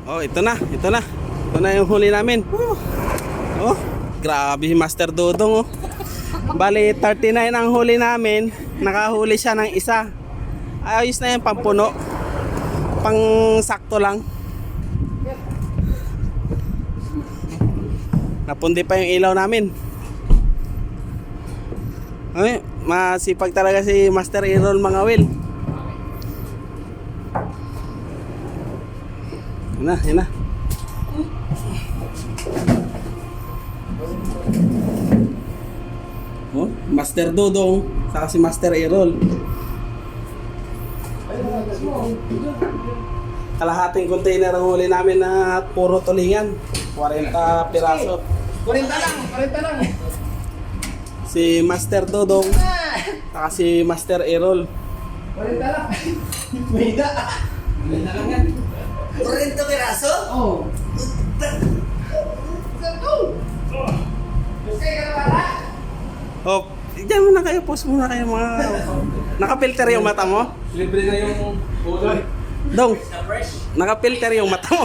Oh, ito na, ito na. Ito na yung huli namin. Oh, grabe Master Dodong oh. Bali 39 ang huli namin. Nakahuli siya ng isa. Ayos na yan, pampuno. Pang sakto lang. Napundi pa yung ilaw namin. Ay, masipag talaga si Master Errol mga Will. Yan na, yan na. Oh, Master Dodong, saka si Master Errol. Kalahating container ang huli namin na puro tulingan. 40 piraso. 40 lang, 40 lang. Si Master Dodong, saka si Master Errol. 40 lang. Mahina. Mahina lang yan. 40 piraso? Oo. Okay, ka na para? Oh, diyan muna kayo, post muna kayo mga... Nakapilter yung mata mo? Libre na yung ulo. Dong, nakapilter yung mata mo.